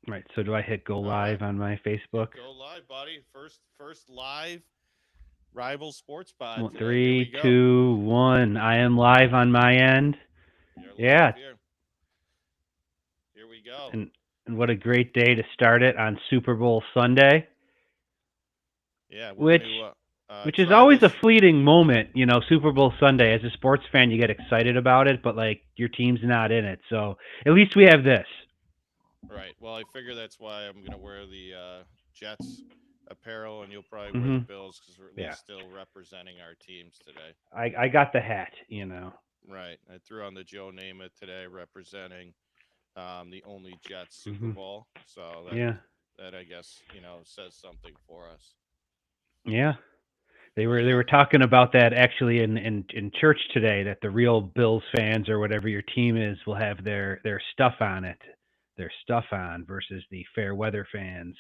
Right. So do I hit go All right. live on my Facebook? Go live, buddy. First live rival sports pod Well, today. Here we three, go. 2, 1. I am live on my end. You're live Yeah, here. Here we go. and what a great day to start it on Super Bowl Sunday, Yeah, we're which gonna which is try always a this. fleeting moment. Super Bowl Sunday. As a sports fan, you get excited about it, but like your team's not in it. So at least we have this. Right. Well, I figure that's why I'm gonna wear the Jets apparel, and you'll probably wear the Hmm. Bills because we're at Yeah, least still representing our teams today. I got the hat. Right. I threw on the Joe Namath today, representing the only Jets Super Hmm. Bowl. So Yeah, that I guess says something for us. yeah. But They yeah, were talking about that actually in church today, that the real Bills fans or whatever your team is will have their stuff on it, their stuff on versus the fair weather fans.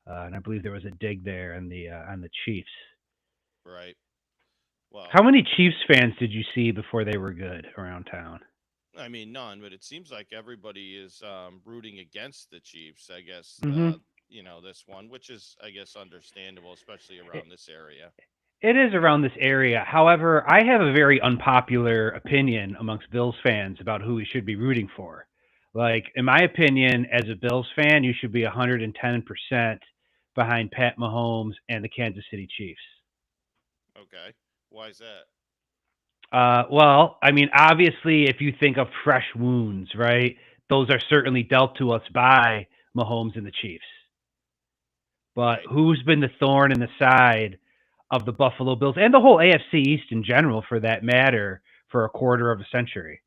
And I believe there was a dig there on the Chiefs. right. Well, How many Chiefs fans did you see before they were good around town? I mean none, but it seems like everybody is rooting against the Chiefs. I guess Hmm. this one, which is I guess understandable, especially around this area. It is around this area. However, I have a very unpopular opinion amongst Bills fans about who we should be rooting for. Like, in my opinion, as a Bills fan, you should be 110% behind Pat Mahomes and the Kansas City Chiefs. Okay, why is that? Well, I mean, obviously, if you think of fresh wounds, right, those are certainly dealt to us by Mahomes and the Chiefs. But Right. who's been the thorn in the side of the Buffalo Bills and the whole AFC East in general, for that matter, for a quarter of a century?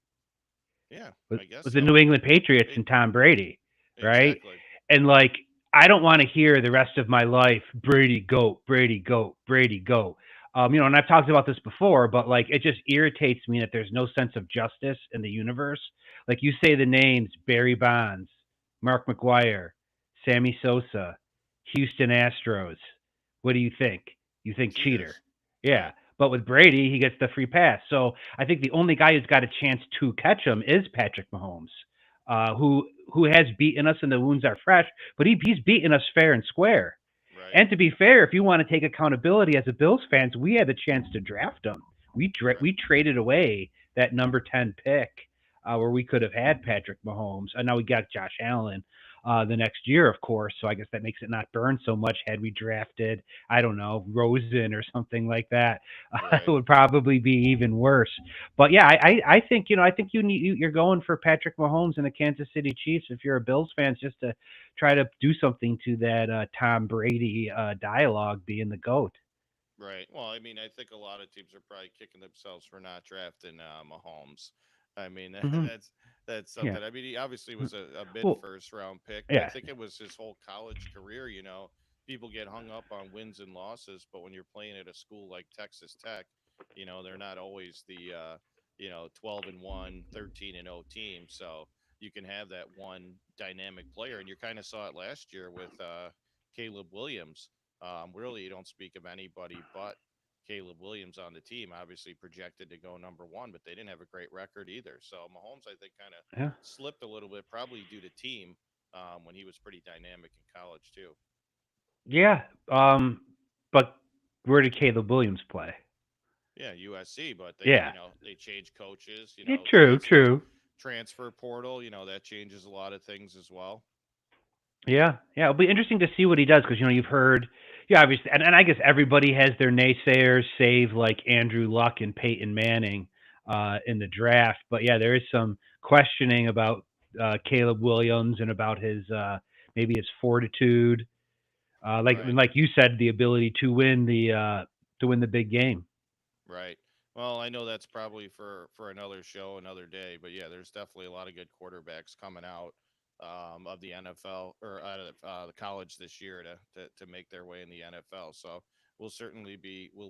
Yeah, Was, I guess was the so. New England Patriots It, and Tom Brady, right? exactly. And like, I don't want to hear the rest of my life Brady goat, Brady goat, Brady goat. And I've talked about this before, but like, it just irritates me that there's no sense of justice in the universe. Like, you say the names Barry Bonds, Mark McGuire, Sammy Sosa, Houston Astros. What do you think? You think cheater? Cheaters. Yeah. Right. But with Brady, he gets the free pass. So I think the only guy who's got a chance to catch him is Patrick Mahomes, who has beaten us and the wounds are fresh, but he's beaten us fair and square. Right. And to be fair, if you want to take accountability as a Bills fans, we had the chance to draft him. Right. We traded away that number 10 pick, where we could have had Patrick Mahomes, and now we got Josh Allen the next year, of course. So I guess that makes it not burn so much. Had we drafted, I don't know, Rosen or something like that, it Right. would probably be even worse. But yeah, I think I think you're going for Patrick Mahomes and the Kansas City Chiefs if you're a Bills fan, just to try to do something to that Tom Brady dialogue being the goat. Right. Well, I mean, I think a lot of teams are probably kicking themselves for not drafting Mahomes. I mean, Hmm. that's Yeah. something. I mean, he obviously was a mid Well, first round pick, but I yeah. think it was his whole college career. People get hung up on wins and losses, but when you're playing at a school like Texas Tech, they're not always the 12-1, 13-0 team. So you can have that one dynamic player, and you kind of saw it last year with Caleb Williams. Really, you don't speak of anybody but Caleb Williams on the team. Obviously, projected to go number one, but they didn't have a great record either. So Mahomes, I think, kind of Yeah. slipped a little bit, probably due to team when he was pretty dynamic in college too. Yeah. But where did Caleb Williams play? Yeah, USC, but they Yeah. they changed coaches. Yeah, true, true. Transfer portal. That changes a lot of things as well. Yeah, yeah. It'll be interesting to see what he does because you've heard, yeah, obviously, and I guess everybody has their naysayers, save like Andrew Luck and Peyton Manning in the draft. But yeah, there is some questioning about Caleb Williams and about his maybe his fortitude, Right. like you said, the ability to win the big game. Right. Well, I know that's probably for another show, another day, but yeah, there's definitely a lot of good quarterbacks coming out of the NFL or out of the college this year to make their way in the NFL. So we'll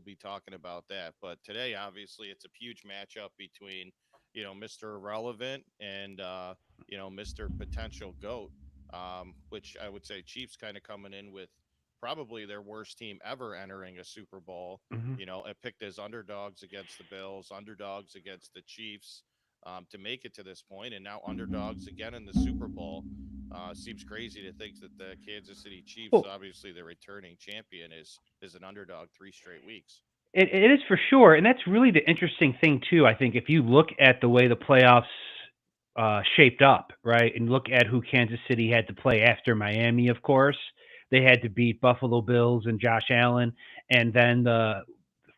be talking about that. But today, obviously, it's a huge matchup between Mr. Irrelevant and Mr. Potential Goat, which I would say Chiefs kind of coming in with probably their worst team ever entering a Super Bowl. Hmm. It picked as underdogs against the Bills, underdogs against the Chiefs to make it to this point, and now underdogs again in the Super Bowl. Seems crazy to think that the Kansas City Chiefs, Well, obviously the returning champion, is an underdog 3 straight weeks. it is for sure, and that's really the interesting thing too. I think if you look at the way the playoffs shaped up, right, and look at who Kansas City had to play after Miami, of course, they had to beat Buffalo Bills and Josh Allen, and then the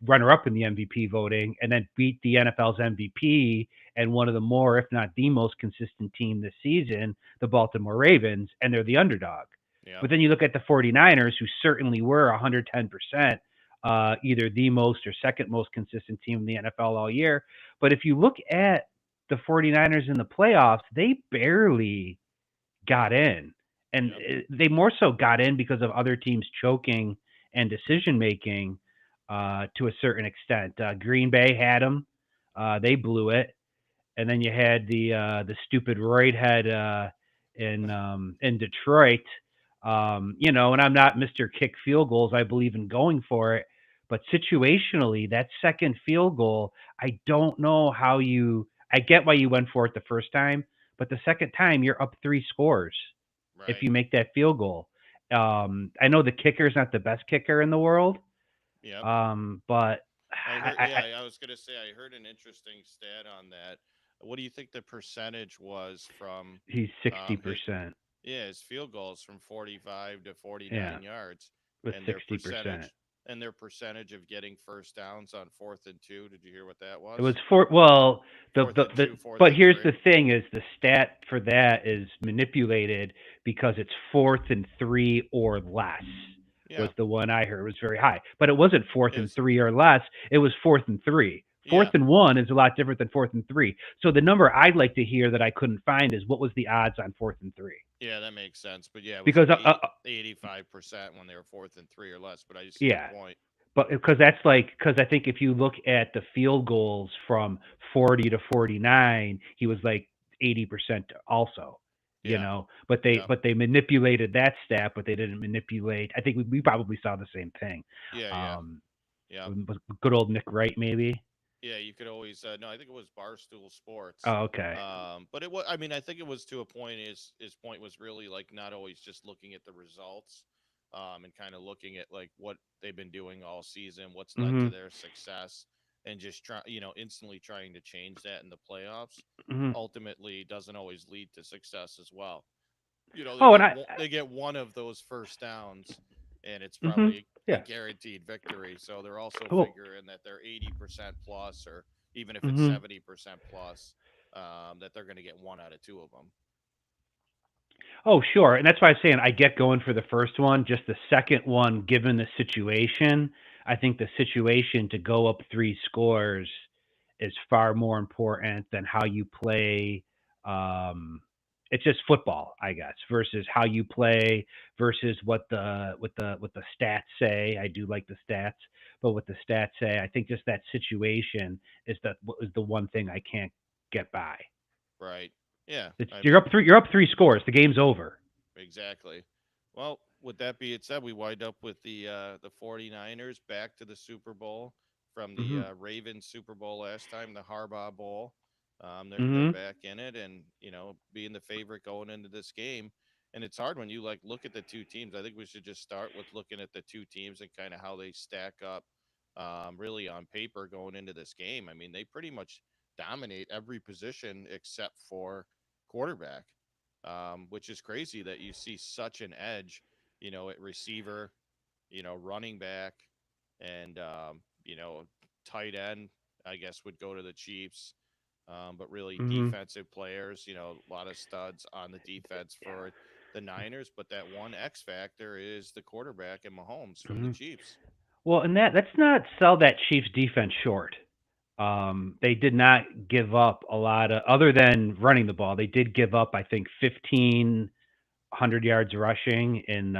runner-up in the MVP voting, and then beat the NFL's MVP and one of the more, if not the most consistent team this season, the Baltimore Ravens, and they're the underdog. Yep. But then you look at the 49ers, who certainly were 110%, either the most or second most consistent team in the NFL all year. But if you look at the 49ers in the playoffs, they barely got in. And Yep. they more so got in because of other teams choking and decision making to a certain extent. Green Bay had them. They blew it. And then you had the stupid roid head in Detroit. And I'm not Mr. Kick field goals. I believe in going for it, but situationally, that second field goal, I don't know how you. I get why you went for it the first time, but the second time you're up three scores if Right. you make that field goal. I know the kicker is not the best kicker in the world, Yep. but I heard. I, Yeah, I, I was gonna say I heard an interesting stat on that. What do you think the percentage was from he's sixty his percent. yeah, his field goals from 45 to Yeah, 49 yards, with and their 60%. percentage of getting first downs on 4th and 2. Did you hear what that It was was? for well, Fourth and two, fourth but and here's the three. thing: is the stat for that is manipulated because it's fourth and three or less was Yeah, the one I heard was very high, but it wasn't fourth it and was. three or less. It was fourth and three. Fourth Yeah, and one is a lot different than fourth and three. So the number I'd like to hear that I couldn't find is what was the odds on fourth and three? yeah, that makes sense. But yeah, it was Because like 85% when they were 4th and 3 or less. But I see your yeah, point. but because that's like because I think if you look at the field goals from 40 to 49, he was like 80% also. Yeah, yeah, But they manipulated that stat, but they didn't manipulate. I think we probably saw the same thing. yeah, yeah, Um, yeah. was good old Nick Wright, maybe. Yeah, you could always no, I think it was Barstool Sports. Oh, okay. But it was I mean, I think it was to a point his point was really like not always just looking at the results and kind of looking at like what they've been doing all season, what's led Hmm. to their success and just instantly trying to change that in the playoffs Hmm. ultimately doesn't always lead to success as well. They Oh, and get I. they get one of those first downs, and it's Hmm. probably a Yeah. guaranteed victory. So they're also Oh. figuring that they're 80% plus, or even if it's Hmm. 70% plus, that they're going to get one out of two of them. Oh, sure. And that's why I'm saying I get going for the first one. Just the second one, given the situation, I think the situation to go up three scores is far more important than how you play. Um, it's just football, I guess, versus how you play versus what the stats say. I do like the stats, but what the stats say, I think just that situation is the one thing I can't get by. Right? Yeah. It's, I you're up mean, three. You're up three scores. The game's over. exactly. Well, with that being said, we wind up with the 49ers back to the Super Bowl from the Mhm. Ravens Super Bowl last time, the Harbaugh Bowl. They're Mhm. back in it, and being the favorite going into this game. And it's hard when you like look at the two teams. I think we should just start with looking at the two teams and kind of how they stack up, really on paper going into this game. I mean, they pretty much dominate every position except for quarterback, which is crazy that you see such an edge, at receiver, running back, and tight end. I guess would go to the Chiefs, but really Mhm. defensive players. A lot of studs on the defense for the Niners. But that one X factor is the quarterback and Mahomes from the Mhm. Chiefs. Well, and let's not sell that Chiefs defense short. They did not give up a lot of, other than running the ball. They did give up, I think, 1,500 yards rushing in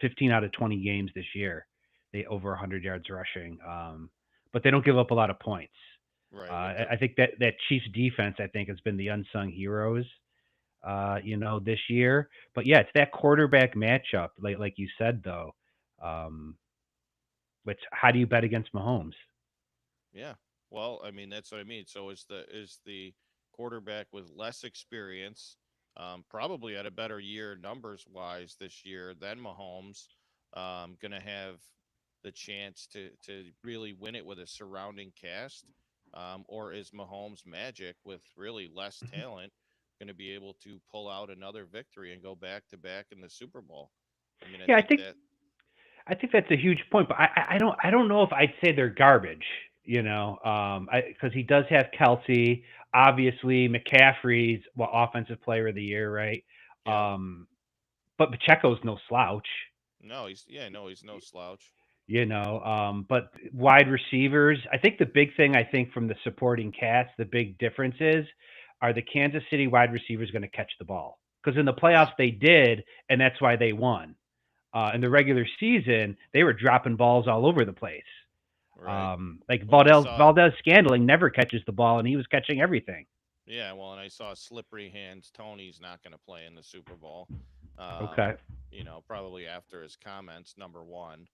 15 out of 20 games this year. They over 100 yards rushing, but they don't give up a lot of points. Right. With I think that Chiefs defense, I think, has been the unsung heroes, this year. But yeah, it's that quarterback matchup, like you said, though. Um, which how do you bet against Mahomes? Yeah. Well, I mean that's what I mean. So is the quarterback with less experience, probably had a better year numbers wise this year than Mahomes. Going to have the chance to really win it with a surrounding cast, or is Mahomes magic with really less Mhm. talent going to be able to pull out another victory and go back to back in the Super Bowl? I mean, Yeah, I think that's a huge point, but I don't know if I'd say they're garbage. You know, because he does have Kelsey, obviously McCaffrey's offensive player of the year, right? yeah, Um, but Pacheco's no slouch. no, he's no slouch. You know, but wide receivers, I think the big thing, I think, from the supporting cast, the big difference is, are the Kansas City wide receivers going to catch the ball? Because in the playoffs Right, they did, and that's why they won. In the regular season, they were dropping balls all over the place. right. Like Well, and I saw, Valdez Scandling never catches the ball, and he was catching everything. yeah, well, and I saw slippery hands. Tony's not going to play in the Super Bowl. Um, Okay. Probably after his comments, number one,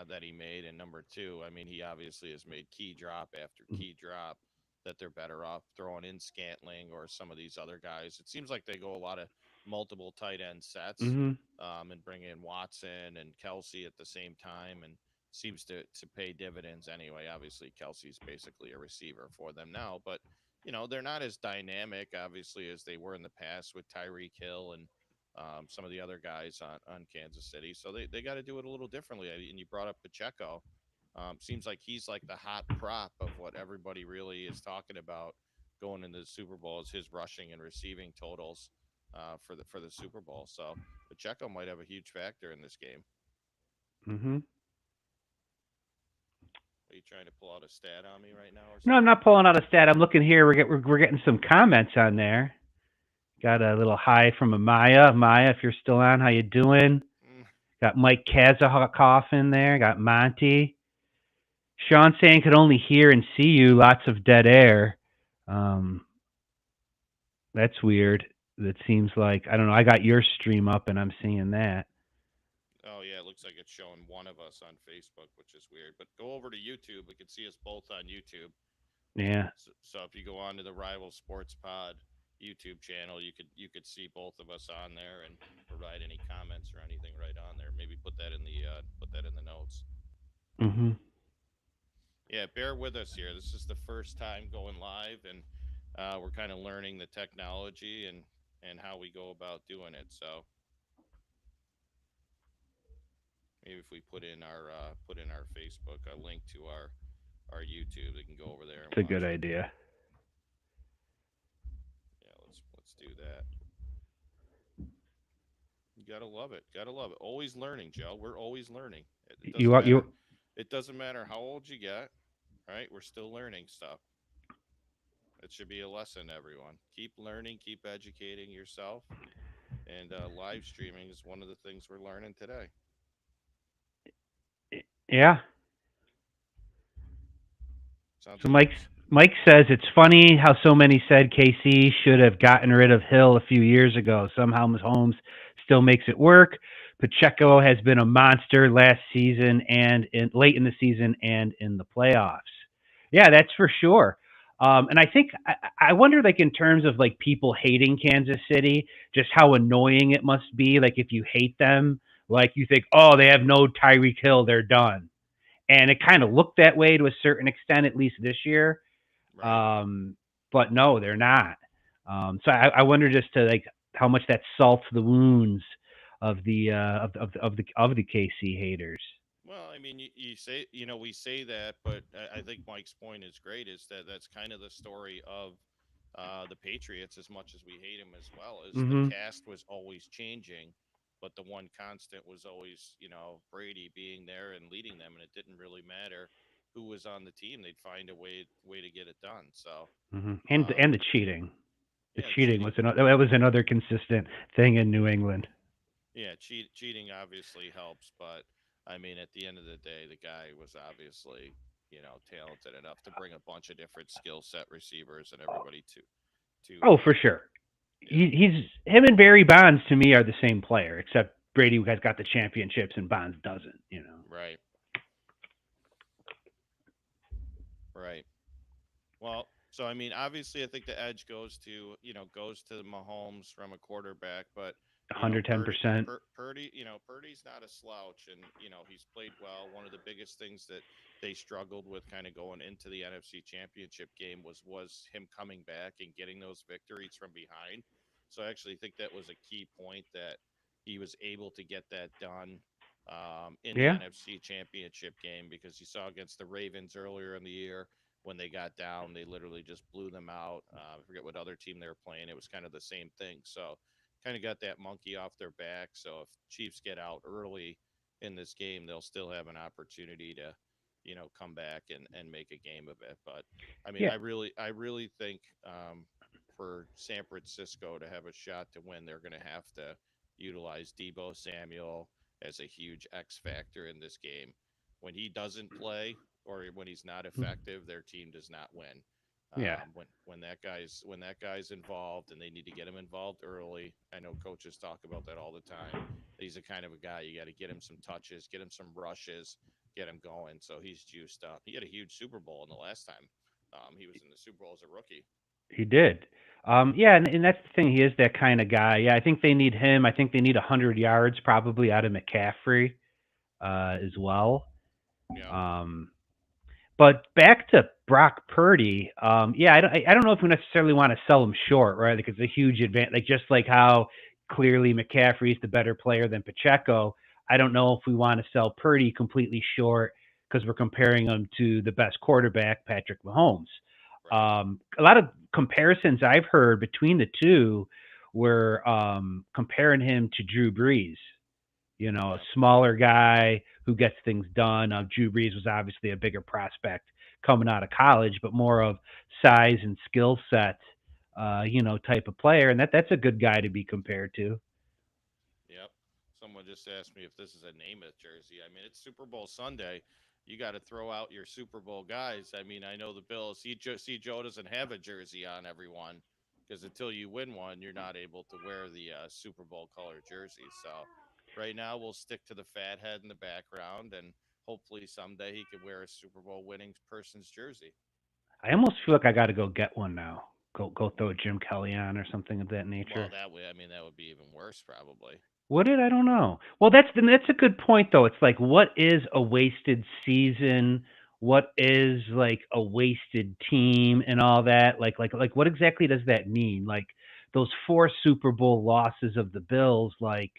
that he made, and number two, I mean, he obviously has made key drop after key drop that they're better off throwing in Scantling or some of these other guys. It seems like they go a lot of multiple tight end sets, Mm-hmm. and bring in Watson and Kelsey at the same time, and seems to pay dividends anyway. Obviously, Kelsey's basically a receiver for them now, but they're not as dynamic, obviously, as they were in the past with Tyreek Hill and some of the other guys on Kansas City. So they got to do it a little differently. And you brought up Pacheco. Seems like he's like the hot prop of what everybody really is talking about going into the Super Bowl is his rushing and receiving totals for the Super Bowl. So Pacheco might have a huge factor in this game. Mm-hmm. Are you trying to pull out a stat on me right now or No, I'm something? not pulling out a stat. I'm looking here. We're getting some comments on there. Got a little hi from Amaya. Amaya, if you're still on, how you doing? Mm, Got Mike Kazakoff in there. Got Monty. Sean saying could only hear and see you. Lots of dead air. Um, that's weird. That seems like I don't know. I got your stream up and I'm seeing that. oh yeah, it looks like it's showing one of us on Facebook, which is weird. But go over to YouTube. We can see us both on YouTube. Yeah. So if you go on to the Rival Sports Pod YouTube channel, you could see both of us on there and provide any comments or anything right on there. Maybe put that in the notes. Mhm. Yeah, bear with us here. This is the first time going live, and we're kind of learning the technology and how we go about doing it. So maybe if we put in our Facebook a link to our YouTube, they can go over there and It's a good watch it. idea. Yeah, let's do that. You gotta love it. Gotta love it. Always learning, Joe. We're always learning. It You doesn't are matter. you It doesn't matter how old you get. Right? We're still learning stuff. It should be a lesson, everyone. Keep learning. Keep educating yourself. And live streaming is one of the things we're learning today. yeah. Sounds So good. Mike says it's funny how so many said KC should have gotten rid of Hill a few years ago. Somehow Mahomes still makes it work. Pacheco has been a monster last season and late in the season and in the playoffs. Yeah, that's for sure. And I think I wonder, like in terms of like people hating Kansas City, just how annoying it must be. Like if you hate them, like you think, oh, they have no Tyreek Hill, they're done, and it kind of looked that way to a certain extent, at least this year. Right. Um, but no, they're not. So I wonder just to like how much that salts the wounds of the KC haters. Well, I mean, you say, we say that, but I think Mike's point is great. Is that that's kind of the story of the Patriots, as much as we hate them as well, is the Mm-hmm. cast was always changing, but the one constant was always, Brady being there and leading them, and it didn't really matter who was on the team; they'd find a way to get it done. So, Mm-hmm. um, And the cheating. The yeah, cheating was another. That was another consistent thing in New England. cheating obviously helps, but I mean, at the end of the day, the guy was obviously, talented enough to bring a bunch of different skill set receivers and everybody to Oh, for sure. yeah, He's him and Barry Bonds to me are the same player, except Brady has got the championships and Bonds doesn't. You know. right, right. Well, So I mean, obviously, I think the edge goes to Mahomes from a quarterback, but Purdy, 110%. Purdy, Purdy's not a slouch, and he's played well. One of the biggest things that they struggled with, kind of going into the NFC Championship game, was him coming back and getting those victories from behind. So I actually think that was a key point that he was able to get that done in the Yeah. NFC Championship game because you saw against the Ravens earlier in the year when they got down, they literally just blew them out. I forget what other team they were playing. It was kind of the same thing. So, kind of got that monkey off their back. So, if Chiefs get out early in this game, they'll still have an opportunity to, come back and make a game of it. But I mean, Yeah. I really think for San Francisco to have a shot to win, they're going to have to utilize Debo Samuel as a huge X factor in this game. When he doesn't play, or when he's not effective, their team does not win. Yeah. When that guy's involved, and they need to get him involved early. I know coaches talk about that all the time. He's the kind of a guy you got to get him some touches, get him some rushes, get him going. So he's juiced up. He had a huge Super Bowl in the last time he was in the Super Bowl as a rookie. He did. Yeah, and that's the thing. He is that kind of guy. Yeah, I think they need him. I think they need 100 yards probably out of McCaffrey as well. Yep. Um, but back to Brock Purdy. Yeah, I don't know if we necessarily want to sell him short, right? Like it's a huge advantage. Like just like how clearly McCaffrey's the better player than Pacheco. I don't know if we want to sell Purdy completely short because we're comparing him to the best quarterback, Patrick Mahomes. Right. A lot of comparisons I've heard between the two were comparing him to Drew Brees. You know, a Yep. smaller guy who gets things done. Drew Brees was obviously a bigger prospect coming out of college, but more of size and skill set, type of player, and that's a good guy to be compared to. Yep. Someone just asked me if this is a Namath jersey. I mean, it's Super Bowl Sunday. You got to throw out your Super Bowl guys. I mean, I know the Bills. See, Joe doesn't have a jersey on everyone because until you win one, you're not able to wear the Super Bowl color jersey. So right now, we'll stick to the fat head in the background, and hopefully someday he could wear a Super Bowl winning person's jersey. I almost feel like I got to go get one now. Go throw a Jim Kelly on or something of that Well, nature. that way, I mean, that would be even worse, probably. Would it? I don't know. Well, that's a good point though. It's like what is a wasted season? What is like a wasted team and all that? Like what exactly does that mean? Like those four Super Bowl losses of the Bills, like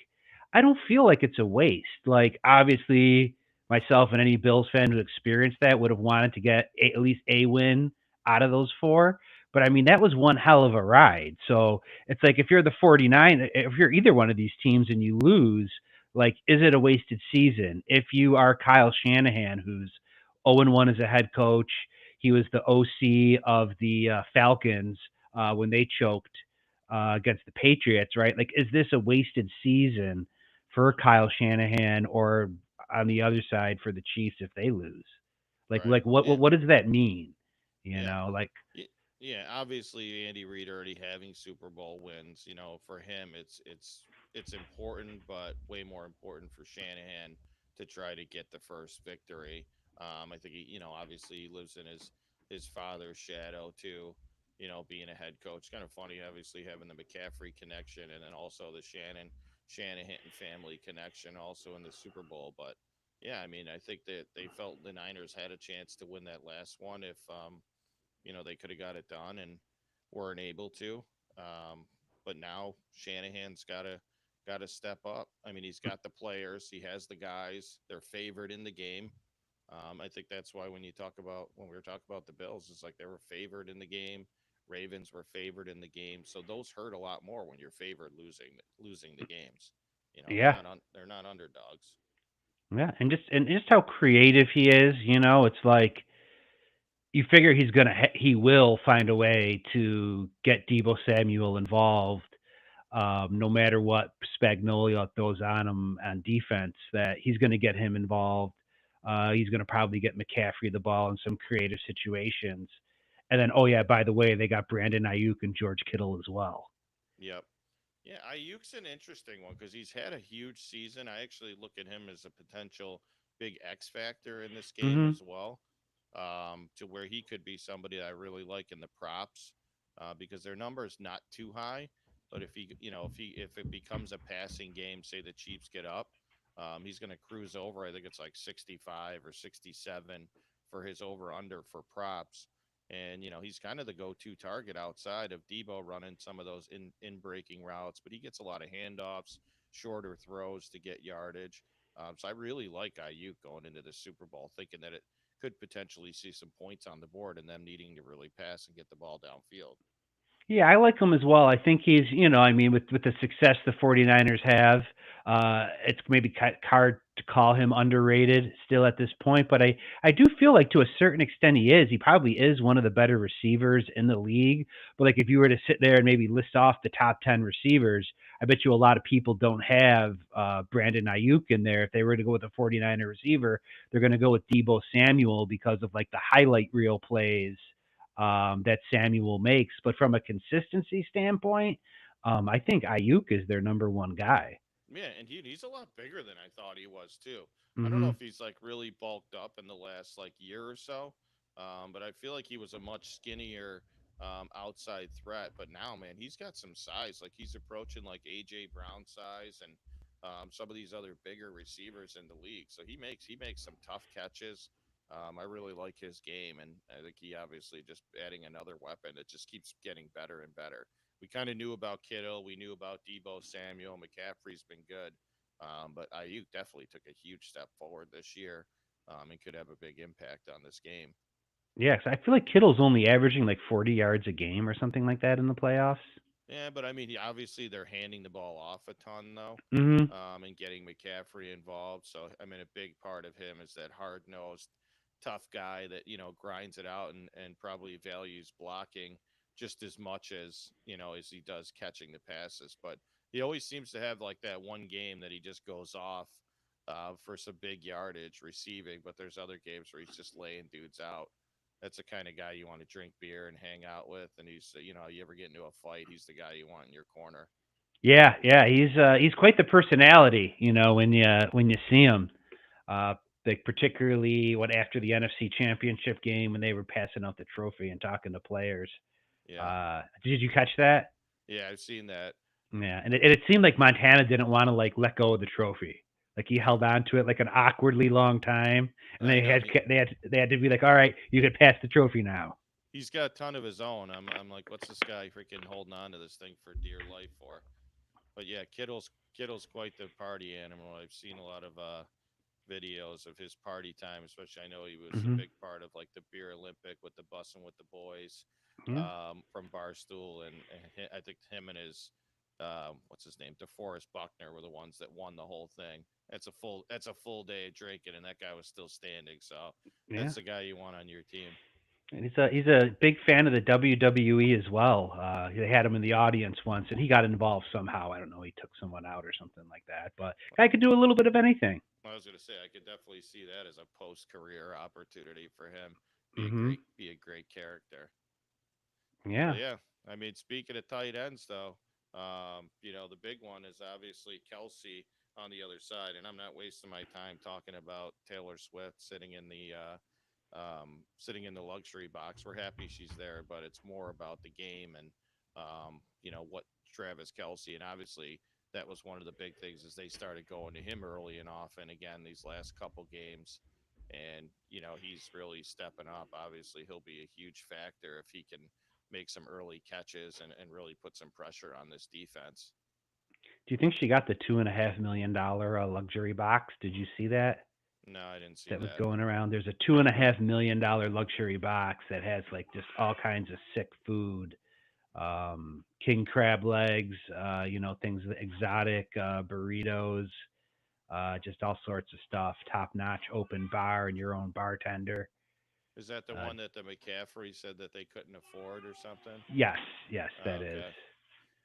I don't feel like it's a waste. Like obviously myself and any Bills fan who experienced that would have wanted to get at least a win out of those four. But I mean that was one hell of a ride. So it's like if you're the 49, if you're either one of these teams and you lose, like is it a wasted season? If you are Kyle Shanahan, who's 0-1 as a head coach, he was the OC of the Falcons when they choked against the Patriots, right? Like, is this a wasted season for Kyle Shanahan, or on the other side for the Chiefs if they lose? Like, Right. like what Yeah. what, what does that mean? Yeah. Like Y- Yeah, obviously Andy Reid already having Super Bowl wins, for him it's important, but way more important for Shanahan to try to get the first victory. I think obviously he lives in his father's shadow too, being a head coach. Kind of funny, obviously having the McCaffrey connection and then also the Shanahan family connection also in the Super Bowl. But yeah, I mean, I think that they felt the Niners had a chance to win that last one if they could have got it done and weren't able to. But now Shanahan's got to step up. I mean, he's got the players, he has the guys. They're favored in the game. I think that's why when we were talking about the Bills, it's like they were favored in the game. Ravens were favored in the game, so those hurt a lot more when you're favored losing the games. yeah, They're not underdogs. yeah, and just how creative he is, it's like you figure he will find a way to get Debo Samuel involved, no matter what Spagnuolo throws on him on defense. That he's going to get him involved. He's going to probably get McCaffrey the ball in some creative situations. And then, oh yeah, by the way, they got Brandon Ayuk and George Kittle as well. Yep. Yeah, Ayuk's an interesting one because he's had a huge season. I actually look at him as a potential big X factor in this game Hmm. as well. to where he could be somebody that I really like in the props, because their number is not too high. But if he, if it becomes a passing game, say the Chiefs get up, he's going to cruise over. I think it's like 65 or 67 for his over under for props. And he's kind of the go-to target outside of Debo running some of those in breaking routes, but he gets a lot of handoffs, shorter throws to get yardage. So I really like Ayuk going into the Super Bowl, thinking that it could potentially see some points on the board and them needing to really pass and get the ball downfield. Yeah, I like him as well. I think he's, I mean, with the success the 49ers have, it's maybe hard to call him underrated still at this point, but I do feel like to a certain extent he is. He probably is one of the better receivers in the league. But like if you were to sit there and maybe list off the top 10 receivers, I bet you a lot of people don't have Brandon Ayuk in there. If they were to go with a 49er receiver, they're going to go with Debo Samuel because of like the highlight reel plays that Samuel makes. But from a consistency standpoint, I think Ayuk is their number one guy. Yeah, and he's a lot bigger than I thought he was too. I don't know Hmm. if he's like really bulked up in the last like year or so, but I feel like he was a much skinnier outside threat. But now, man, he's got some size. Like he's approaching like AJ Brown size and some of these other bigger receivers in the league. So he makes some tough catches. I really like his game, and I think he obviously just adding another weapon that just keeps getting better and better. We kind of knew about Kittle. We knew about Debo Samuel. McCaffrey's been good. But Ayuk definitely took a huge step forward this year, and could have a big impact on this game. Yeah, 'cause I feel like Kittle's only averaging like 40 yards a game or something like that in the playoffs. Yeah, but I mean, obviously they're handing the ball off a ton though, Hmm. and getting McCaffrey involved. So I mean, a big part of him is that hard nosed, tough guy that grinds it out and probably values blocking just as much as he does catching the passes. But he always seems to have like that one game that he just goes off for some big yardage receiving. But there's other games where he's just laying dudes out. That's the kind of guy you want to drink beer and hang out with. And you ever get into a fight, he's the guy you want in your corner. Yeah, yeah, he's quite the personality, when you see him. Uh, like particularly what after the NFC Championship game when they were passing out the trophy and talking to players. Yeah. Did you catch that? Yeah, I've seen that. Yeah, and it seemed like Montana didn't want to like let go of the trophy. Like he held on to it like an awkwardly long time, and I they know. had they had to be like, all right, you could pass the trophy now. He's got a ton of his own. I'm like, what's this guy freaking holding on to this thing for dear life for? But yeah, Kittle's quite the party animal. I've seen a lot of videos of his party time, especially I know he was a Hmm. big part of like the beer Olympic with the bussing with the boys Yeah, from Barstool, and I think him and his what's his name, DeForest Buckner were the ones that won the whole thing. That's a full day of drinking, and that guy was still standing. So yeah. that's the guy you want on your team. And he's a big fan of the WWE as well. They had him in the audience once, and he got involved somehow. I don't know. He took someone out or something like that. But guy could do a little bit of anything. I was gonna say I could definitely see that as a post career opportunity for him. Hmm. Be a great character. Yeah. But yeah, I mean, speaking of tight ends, though, the big one is obviously Kelsey on the other side, and I'm not wasting my time talking about Taylor Swift sitting in the luxury box. We're happy she's there, but it's more about the game and what Travis Kelsey, and obviously that was one of the big things is they started going to him early and often again these last couple games. And he's really stepping up. Obviously, he'll be a huge factor if he can make some early catches and really put some pressure on this defense. Do you think she got the $2.5 million luxury box? Did you see that? No, I didn't see That was that. going around. There's a $2.5 million luxury box that has like just all kinds of sick food, king crab legs, things exotic burritos, just all sorts of stuff. Top notch open bar and your own bartender. Is that the Uh, one that the McCaffrey said that they couldn't afford or something? yes, yes, that Oh, is okay.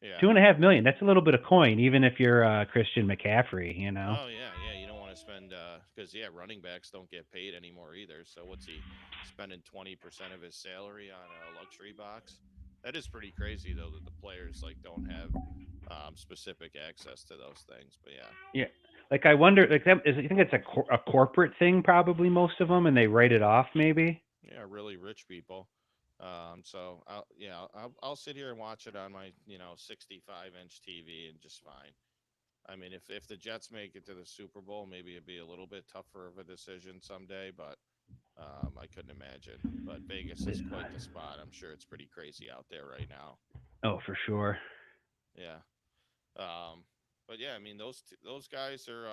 Yeah. 2.5 million. That's a little bit of coin, even if you're Christian McCaffrey. Oh, yeah, yeah. You don't want to spend because yeah, running backs don't get paid anymore either. So what's he spending 20% of his salary on a luxury box? That is pretty crazy though that the players like don't have specific access to those things. But yeah. Yeah. Like I wonder, like that is, I think it's a corporate thing, probably most of them, and they write it off maybe. Yeah, really rich people. So I'll sit here and watch it on my 65-inch TV and just fine. I mean, if the Jets make it to the Super Bowl, maybe it'd be a little bit tougher of a decision someday, but I couldn't imagine. But Vegas is quite the spot. I'm sure it's pretty crazy out there right now. Oh, for sure. Yeah. Um, but yeah, I mean those guys are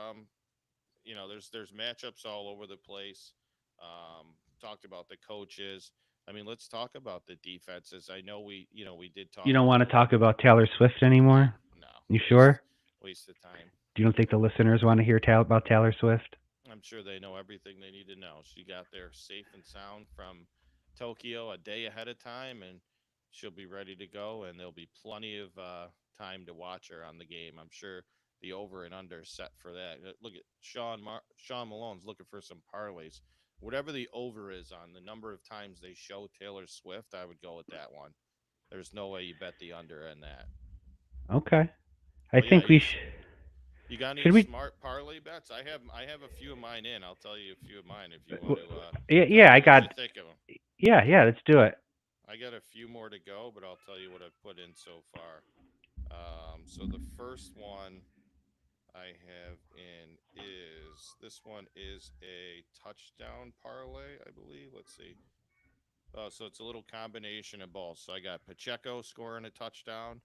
there's matchups all over the place. Talked about the coaches. I mean, let's talk about the defenses. I know we did You talk don't a want to little. talk about Taylor Swift No, anymore? no, You sure? waste of time. Do you don't think the listeners want to hear about Taylor Swift? I'm sure they know everything they need to know. She got there safe and sound from Tokyo a day ahead of time, and she'll be ready to go. And there'll be plenty of time to watch her on the game. I'm sure the over and under set for that. Look at Sean Malone's looking for some parlays. Whatever the over is on the number of times they show Taylor Swift, I would go with that one. There's no way you bet the under in that. Okay. I But yeah, think we you got any should we. smart parlay bets? I have a few of mine in. I'll tell you a few of mine if you want w- to Yeah, tell yeah, me I what you got. think of them. Yeah, yeah. Let's do it. I got a few more to go, but I'll tell you what I've put in so far. So the first one I have in is this one is a touchdown parlay, I believe. Let's see. So it's a little combination of both. So I got Pacheco scoring a touchdown,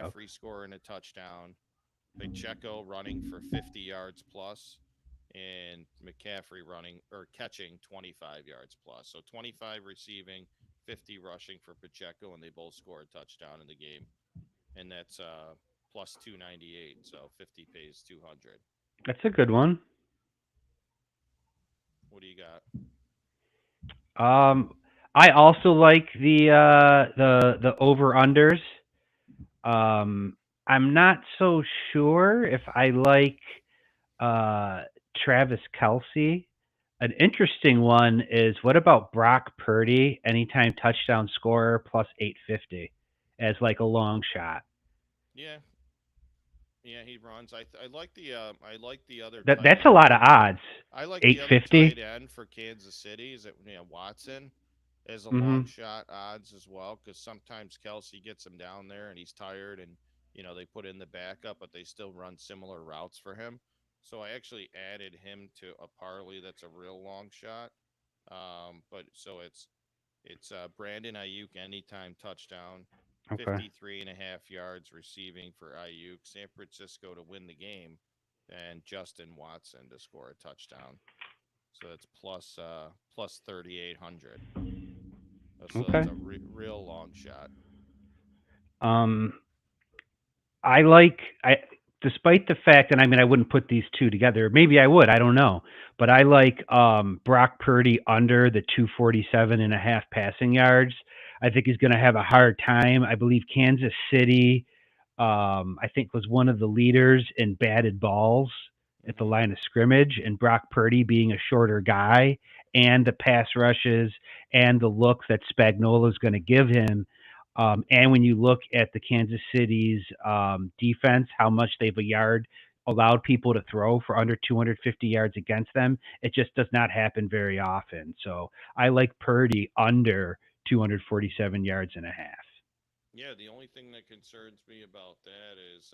Oh, McCaffrey scoring a touchdown, Pacheco running for 50 yards plus, and McCaffrey running or catching 25 yards plus. So 25 receiving, 50 rushing for Pacheco, and they both score a touchdown in the game. And that's plus 298. So 50 pays 200. that's a good one. What do you got? Um, I also like the over unders. Um, I'm not so sure if I like uh, Travis Kelsey. An interesting one is what about Brock Purdy, anytime touchdown scorer plus 850 as like a long shot. Yeah, yeah, he runs. I like the other tight That's a end lot of for odds. I like the other tight 850. end for Kansas City is that Watson is a long Mhm. shot odds as well because sometimes Kelsey gets him down there and he's tired and they put in the backup but they still run similar routes for him. So I actually added him to a parlay that's a real long shot. But so it's Brandon Ayuk anytime touchdown, Okay. 53 and a half yards receiving for Ayuk, San Francisco to win the game, and Justin Watson to score a touchdown. So that's plus 3,800. So that's Okay. a real long shot. Um I like I despite the fact, and I mean I wouldn't put these two together. Maybe I would, I don't know. But I like Brock Purdy under the 247 and a half passing yards. I think he's going to have a hard time. I believe Kansas City I think was one of the leaders in batted balls at the Hmm. line of scrimmage, and Brock Purdy being a shorter guy and the pass rushes and the look that Spagnuolo is going to give him. And when you look at the Kansas City's defense, how much they've allowed people to throw for under 250 yards against them, it just does not happen very often. So I like Purdy under 247 yards and a half. Yeah, the only thing that concerns me about that is,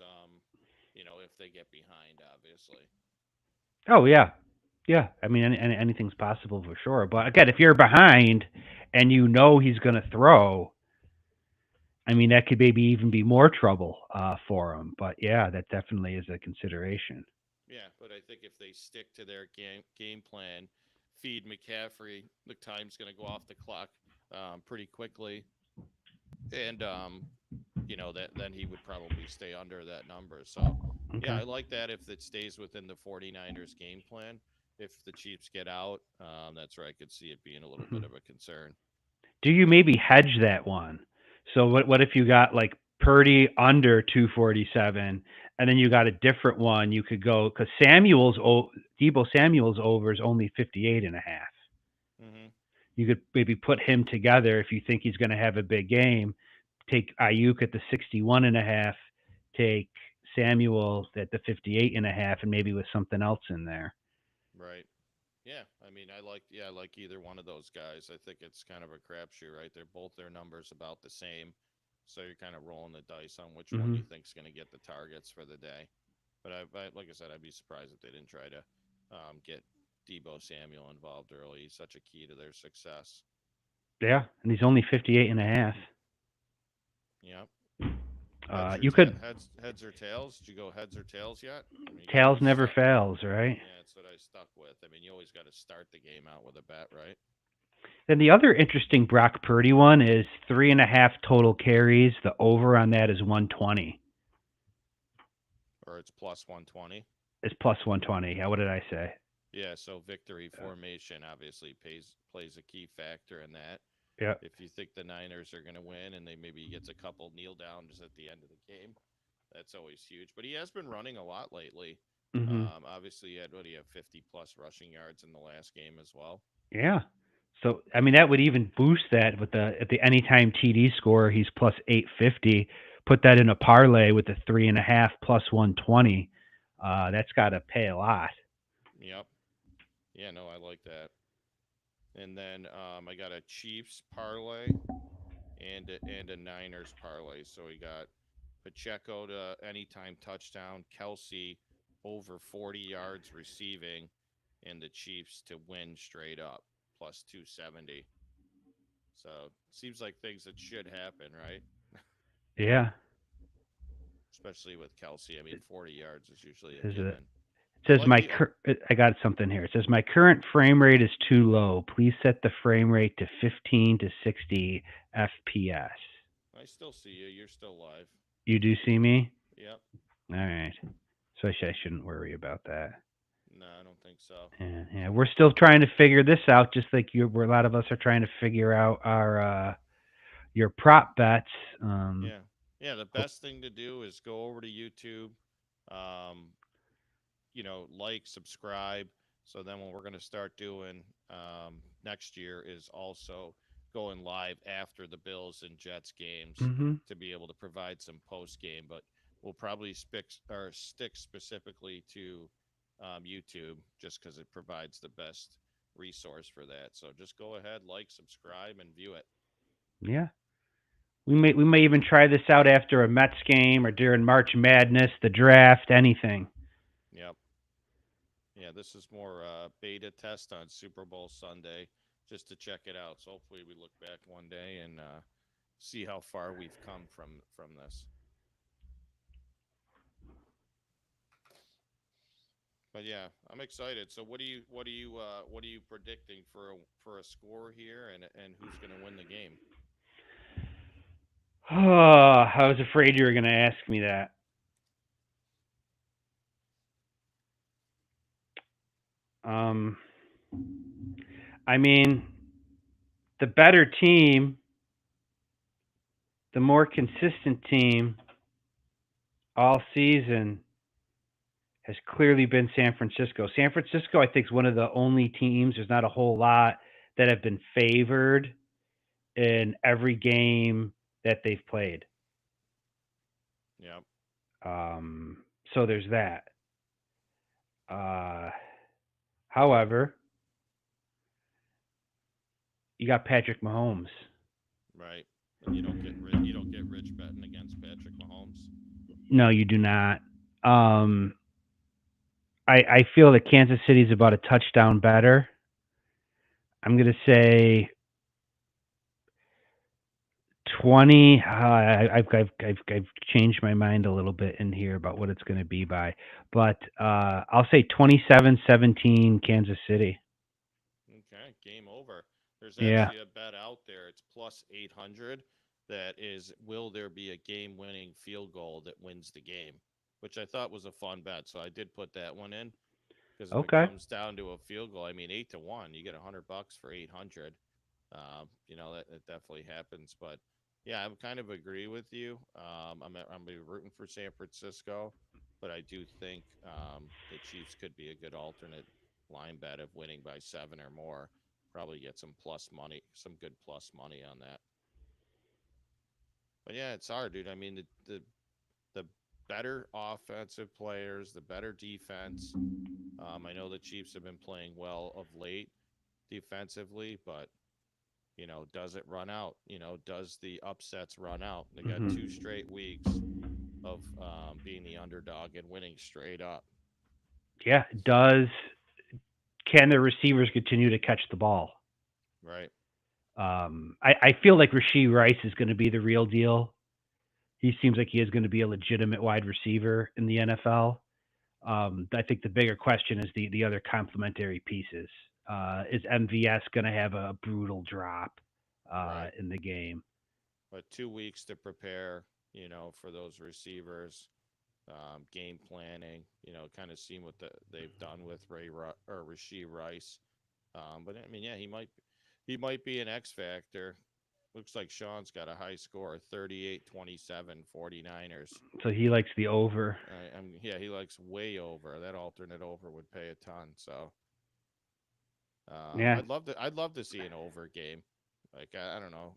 if they get behind, obviously. Oh yeah, yeah. I mean, anything's possible for sure. But again, if you're behind and you know he's going to throw, I mean, that could maybe even be more trouble for him. But yeah, that definitely is a consideration. Yeah, but I think if they stick to their game plan, feed McCaffrey, the time's going to go off the clock pretty quickly, and that then he would probably stay under that number. So, yeah, Okay. I like that if it stays within the 49ers game plan. If the Chiefs get out, that's where I could see it being a little Mhm. bit of a concern. Do you maybe hedge that one? So what if you got like Purdy under 247, and then you got a different one? You could go because Debo Samuel's over is only 58 and a half. Hmm. You could maybe put him together if you think he's going to have a big game. Take Ayuk at the 61 and a half, take Samuel at the 58 and a half, and maybe with something else in there. Right. Yeah, I mean, I like either one of those guys. I think it's kind of a crapshoot, right? They're both their numbers about the same, so you're kind of rolling the dice on which one Hmm. you think's going to get the targets for the day. But like I said, I'd be surprised if they didn't try to get Debo Samuel involved early. He's such a key to their success. Yeah, and he's only 58 and a half. Yep. Heads or You could heads or tails? Did you go heads or tails yet? I mean, you got to tails always never start. fails, right? Yeah, that's what I stuck with. I mean, you always got to start the game out with a bet, right? Then the other interesting Brock Purdy one is 3.5 total carries. The over on that is 120. Or it's plus 120. It's plus 120. Yeah, what did I say? Yeah, so victory formation obviously plays a key factor in that. Yeah. If you think the Niners are going to win and they maybe gets a couple kneel downs at the end of the game, that's always huge. But he has been running a lot lately. Hmm. Obviously, he had 50 plus rushing yards in the last game as well. Yeah. So I mean that would even boost that with the at the anytime TD score. He's plus 850. Put that in a parlay with the 3.5 plus 120. That's got to pay a lot. Yep. Yeah, no, I like that. And then I got a Chiefs parlay and a Niners parlay. So we got Pacheco to anytime touchdown, Kelsey over 40 yards receiving, and the Chiefs to win straight up plus 270. So seems like things that should happen, right? Yeah. Especially with Kelsey. I mean, 40 yards is usually a Is it? given. It I says like my the I got something here. It says my current frame rate is too low. Please set the frame rate to 15 to 60 FPS. I still see you. You're still live. You do see me? Yep. All right. So I shouldn't worry about that. No, I don't think so. Yeah, yeah. We're still trying to figure this out, just like you. Where a lot of us are trying to figure out our your prop bets. Yeah. Yeah, the best thing to do is go over to YouTube, um, like, subscribe. So then what we're going to start doing next year is also going live after the Bills and Jets games Mm-hmm. to be able to provide some post game. But we'll probably stick specifically to YouTube just because it provides the best resource for that. So just go ahead, like, subscribe, and view it. Yeah. We may even try this out after a Mets game or during March Madness, the draft, anything. Yep. Yeah, this is more beta test on Super Bowl Sunday just to check it out. So hopefully we look back one day and see how far we've come from this. But yeah, I'm excited. So what are you predicting for a score here and who's going to win the game? Oh, I was afraid you were going to ask me that. Um, I mean, the better team, the more consistent team all season has clearly been San Francisco. San Francisco, I think, is one of the only teams. There's not a whole lot that have been favored in every game that they've played. Yep. So there's that. Uh, however, you got Patrick Mahomes. Right. And you don't get rich betting against Patrick Mahomes. No, you do not. Um, I feel that Kansas City is about a touchdown better. I'm going to say 20. I've changed my mind a little bit in here about what it's going to be by, but I'll say 27-17 Kansas City. Okay, game over. There's Yeah. actually a bet out there. It's plus 800. That is, will there be a game-winning field goal that wins the game? Which I thought was a fun bet. So I did put that one in because if it Okay. comes down to a field goal, I mean, 8-1, you get $100 for 800. That definitely happens. But yeah, I kind of agree with you. I'm be rooting for San Francisco, but I do think the Chiefs could be a good alternate line bet of winning by 7 or more. Probably get some plus money, some good plus money on that. But yeah, it's hard, dude. I mean, the better offensive players, the better defense, I know the Chiefs have been playing well of late defensively, but does it run out? Does the upsets run out? They got Hmm. 2 straight weeks of being the underdog and winning straight up. Yeah. Can the receivers continue to catch the ball? Right. I feel like Rasheed Rice is going to be the real deal. He seems like he is going to be a legitimate wide receiver in the NFL. I think the bigger question is the other complementary pieces. Is MVS going to have a brutal drop Right. in the game? But 2 weeks to prepare, for those receivers, game planning, kind of seeing what they've done with or Rasheed Rice. But I mean, yeah, he might be an X factor. Looks like Sean's got a high score, 38-27 49ers. So he likes the over. Yeah, he likes way over. That alternate over would pay a ton. So Yeah. I'd love to see an over game. Like I don't know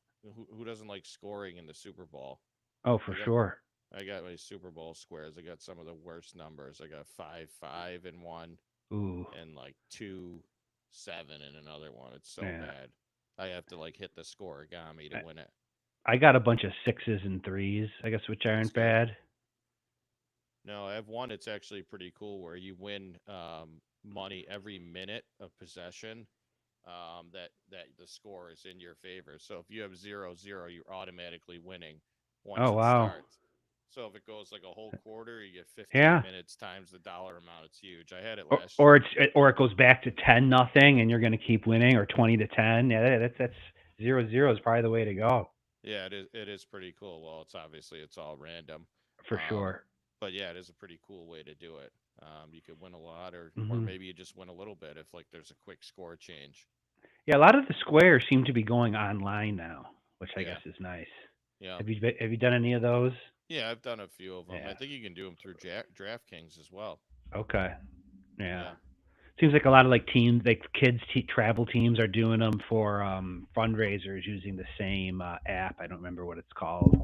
who doesn't like scoring in the Super Bowl. Oh, I for got sure. I got my Super Bowl squares. I got some of the worst numbers. I got 5-5 in one, Ooh. and like 2-7 in another one. It's so Yeah. bad. I have to like hit the scoregami to I, win it. I got a bunch of sixes and threes, I guess, which That's aren't good. bad. No, I have one. It's actually pretty cool where you win money every minute of possession. That the score is in your favor. So if you have 0-0, you're automatically winning once Oh, it wow. starts. So if it goes like a whole quarter, you get 15 Yeah. minutes times the dollar amount. It's huge. I had it Or, last or year. it's or it goes back to 10-0, and you're going to keep winning, or 20-10. Yeah, that's 0-0 is probably the way to go Yeah, it is. It is pretty cool. Well, it's all random, for um, sure. but yeah, it is a pretty cool way to do it. You could win a lot, or Hmm. maybe you just win a little bit if like there's a quick score change. Yeah, a lot of the squares seem to be going online now, which I guess Yeah, is nice. yeah, Have you done any of those? yeah. I've done a few of them. I Yeah. think you can do them through DraftKings as well. Okay. Yeah. Yeah, Seems like a lot of like teams, like travel teams, are doing them for fundraisers using the same app. I don't remember what it's called.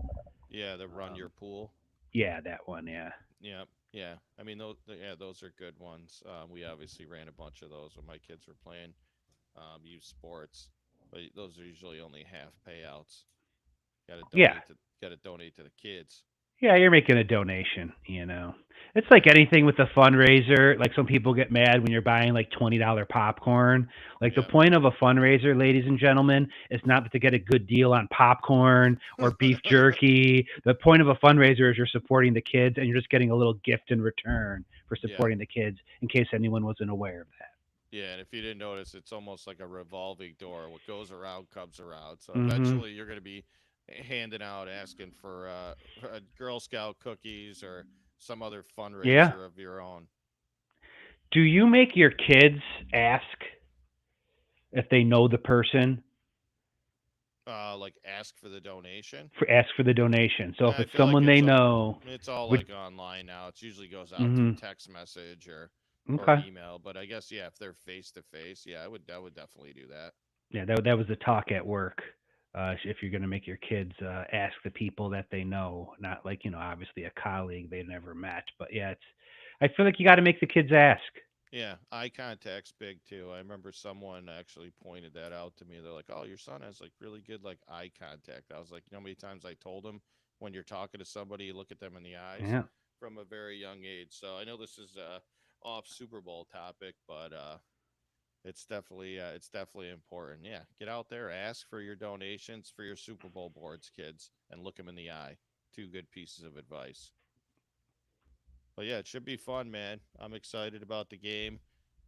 yeah. The run Um, your pool. yeah, that one. Yeah. Yeah, yeah. I mean, those are good ones. We obviously ran a bunch of those when my kids were playing youth sports, but those are usually only half payouts. Got to Yeah. donate to got to donate to the kids. Yeah, you're making a donation. It's like Yeah, anything with a fundraiser. Like some people get mad when you're buying like $20 popcorn. Like the yeah, point of a fundraiser, ladies and gentlemen, is not to get a good deal on popcorn or beef jerky. The point of a fundraiser is you're supporting the kids and you're just getting a little gift in return for yeah, supporting the kids in case anyone wasn't aware of that. yeah. And if you didn't notice, it's almost like a revolving door. What goes around comes around. So Mhm. eventually, you're going to be handing out, asking for Girl Scout cookies or some other Yeah. fundraiser of your own. Do you make your kids ask if they know the person Like ask for the donation. for the donation? So if I it's feel like someone they know, it's all would like online now. It usually goes out through mhm. text message or Okay. email. But I guess yeah, if they're face to face, yeah, I would definitely do that. Yeah, that was the talk at work. If you're going to make your kids ask the people that they know, not like obviously a colleague they never met, but yeah, it's. I feel like you got to make the kids ask. Yeah, eye contact's big too. I remember someone actually pointed that out to me. They're like, "Oh, your son has like really good like eye contact." I was like, "You know how many times I told him when you're talking to somebody, you look at them in the eyes Yeah, from a very young age." So I know this is off Super Bowl topic, but it's definitely important. Yeah, get out there, ask for your donations for your Super Bowl boards, kids, and look them in the eye. Two good pieces of advice. But yeah, it should be fun, man. I'm excited about the game.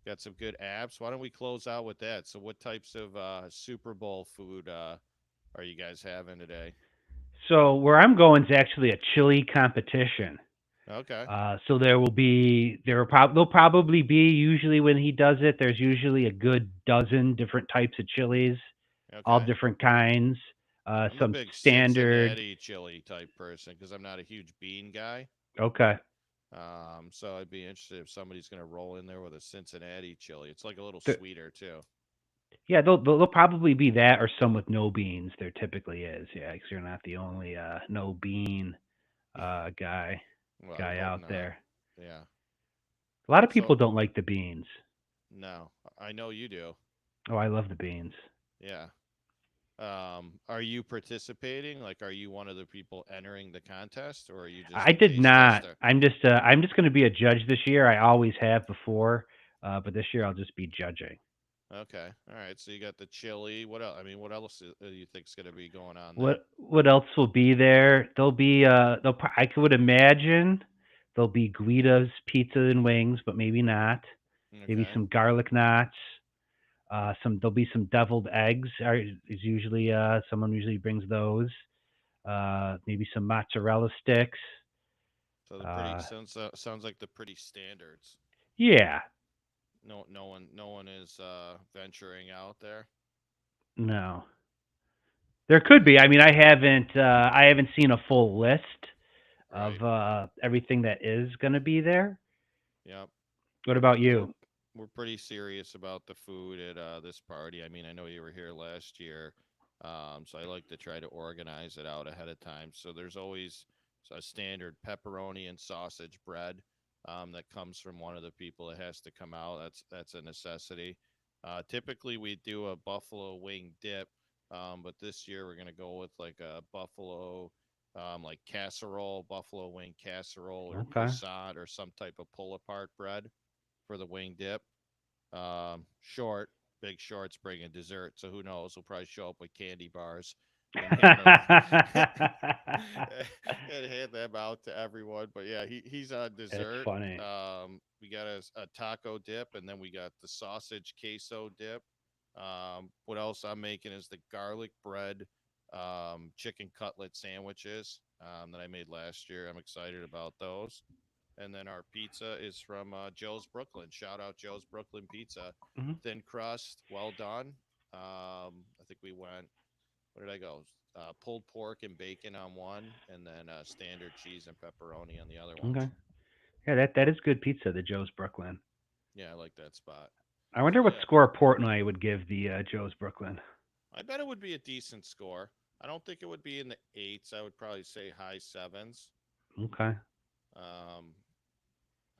Got some good apps. Why don't we close out with that? So, what types of Super Bowl food are you guys having today? so where I'm going is actually a chili competition. Okay. So there'll probably be, usually when he does it, there's usually a good dozen different types of chilies, all Okay. different kinds. I'm a Some big standard. Cincinnati chili type person because I'm not a huge bean guy. Okay. So I'd be interested if somebody's going to roll in there with a Cincinnati chili. It's like a little The, sweeter too. Yeah, there'll probably be that or some with no beans. There typically is, yeah, because you're not the only no bean guy Well, I would guy hope out not. there. Yeah. A lot of people So don't like the beans. no, I know you do. Oh, I love the beans. Yeah. Are you participating? Like, are you one of the people entering the contest, or are you just I a did taste not. tester? I'm just going to be a judge this year. I always have before, but this year I'll just be judging. Okay. All right. So you got the chili. What else? I mean, what else do you think's going to be going on there? What else will be there? There'll be I would imagine there'll be Guida's pizza and wings, but maybe not. Maybe Okay. some garlic knots. There'll be some deviled eggs. Is usually someone usually brings those. Maybe some mozzarella sticks. So the pretty Uh, sounds like the pretty standards. yeah, No one is venturing out there. no, there could be. Okay. I mean, I haven't seen a full list of Right. everything that is going to be there. Yep. What about Yeah, we're you? we're pretty serious about the food at this party. I mean, I know you were here last year, so I like to try to organize it out ahead of time. So there's always a standard pepperoni and sausage bread that comes from one of the people. It has to come out. That's a necessity. Typically, we do a buffalo wing dip, but this year we're gonna go with like a buffalo. Like casserole, buffalo wing casserole, or Okay. croissant, or some type of pull apart bread for the wing dip. Short, big shorts bringing dessert, so who knows? We'll probably show up with candy bars and hand them and hand them out to everyone. But yeah, he's on That's dessert. funny. We got a taco dip, and then we got the sausage queso dip. What else I'm making is the garlic bread chicken cutlet sandwiches that I made last year. I'm excited about those. And then our pizza is from Joe's Brooklyn. Shout out Joe's Brooklyn Pizza. Hmm. Thin crust, well done. I think we went, where did I go? Pulled pork and bacon on one, and then standard cheese and pepperoni on the other Okay. ones. Yeah, that is good pizza, the Joe's Brooklyn. Yeah, I like that spot. I wonder So what yeah, score Portnoy would give the Joe's Brooklyn. I bet it would be a decent score. I don't think it would be in the eights. I would probably say high sevens. Okay. Um,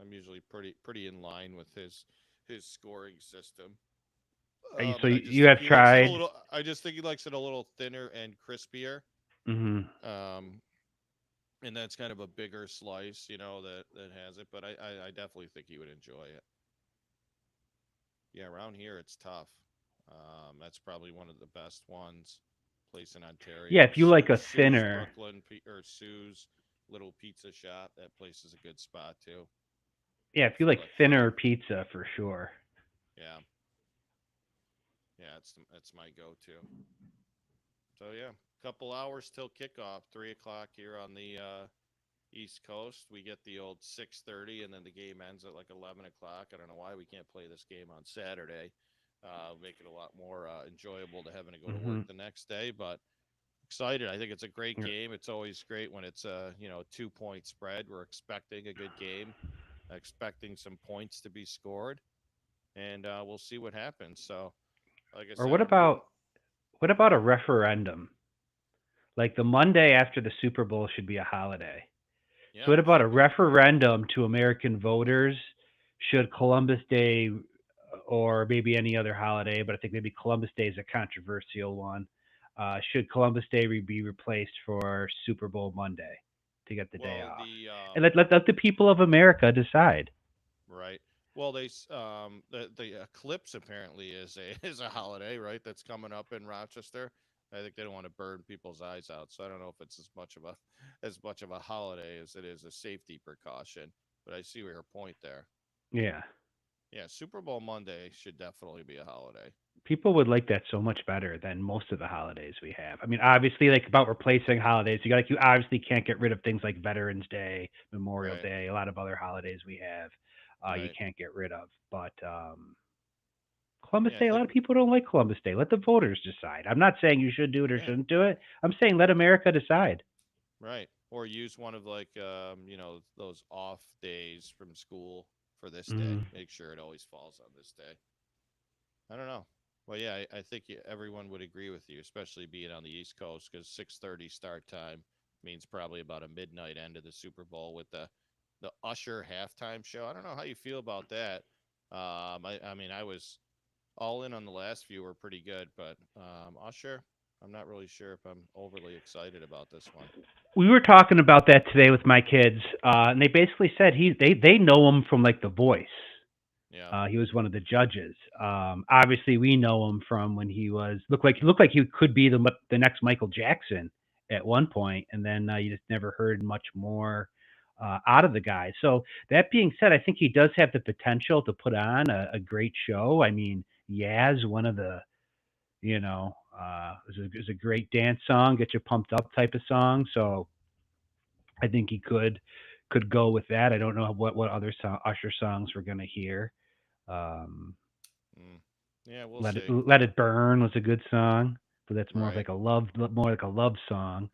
I'm usually pretty in line with his scoring system. So I just you think have he likes it a tried. little. I just think he likes it a little thinner and crispier. Hmm. Um, and that's kind of a bigger slice, that has it. But I definitely think he would enjoy it. Yeah, around here it's tough. That's probably one of the best ones. Place in Yeah, Ontario, if you like a Sue's thinner. Brooklyn or Sue's little pizza shop. That place is a good spot too. Yeah, if you If you like like thinner pizza for sure. yeah, yeah, it's my go-to. So yeah, couple hours till kickoff, 3 o'clock here on the East Coast. We get the old 6:30, and then the game ends at like 11 o'clock. I don't know why we can't play this game on Saturday. Make it a lot more enjoyable to having to go to work Hmm. the next day. But excited. I think it's a great game. It's always great when it's a 2 point spread. We're expecting a good game, expecting some points to be scored, and we'll see what happens. So, like I Or said, I'm rooting. what Go about a ahead. referendum? Like the Monday after the Super Bowl should be a holiday. So Yeah, what about a should be. referendum to American voters? Should Columbus Day or maybe any other holiday, but I think maybe Columbus Day is a controversial one. Should Columbus Day be replaced for Super Bowl Monday to get the day Well, off? the And let the people of America decide. right. Well, the eclipse apparently is a is a holiday, right? That's coming up in Rochester. I think they don't want to burn people's eyes out, so I don't know if it's as much of a holiday as it is a safety precaution. But I see your point there. Yeah. Yeah, Super Bowl Monday should definitely be a holiday. People would like that so much better than most of the holidays we have. I mean, obviously, like about replacing holidays, you obviously can't get rid of things like Veterans Day, Memorial Right, Day, a lot of other holidays we have. You right. can't get rid of, but Columbus Yeah, I Day, a lot think of people don't like Columbus Day. Let the voters decide. I'm not saying you should do it or yeah, shouldn't do it. I'm saying let America decide. right. Or use one of like those off days from school for this day. Hmm. Make sure it always falls on this day. I don't know. Well, yeah, I think everyone would agree with you, especially being on the East Coast, because 6:30 start time means probably about a midnight end of the Super Bowl with the the Usher halftime show. I don't know how you feel about that. I mean, I was all in on the last few were pretty good, but Usher, I'm not really sure if I'm overly excited about this one. We were talking about that today with my kids, and they basically said they know him from like The Voice. Yeah. He was one of the judges. Obviously, we know him from when he was looked like he could be the next Michael Jackson at one point, and then you just never heard much more out of the guy. So that being said, I think he does have the potential to put on a great show. I mean, Yaz, one of the is a great dance song, get you pumped up type of song. So I think he could go with that. I don't know what other Usher songs we're gonna hear. Um, Mm. Yeah, we'll see. Let It Burn was a good song, but that's more of Right. like more like a love song.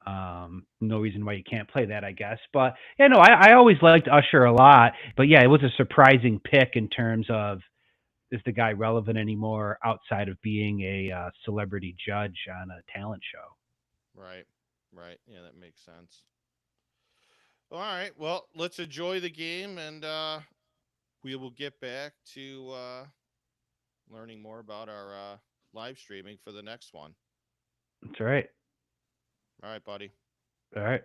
No reason why you can't play that, I guess. But yeah, no, I always liked Usher a lot. But yeah, it was a surprising pick in terms of is the guy relevant anymore outside of being a celebrity judge on a talent show? Right. Right. Yeah, that makes sense. All right. Well, let's enjoy the game, and we will get back to learning more about our live streaming for the next one. That's right. All right, buddy. All right.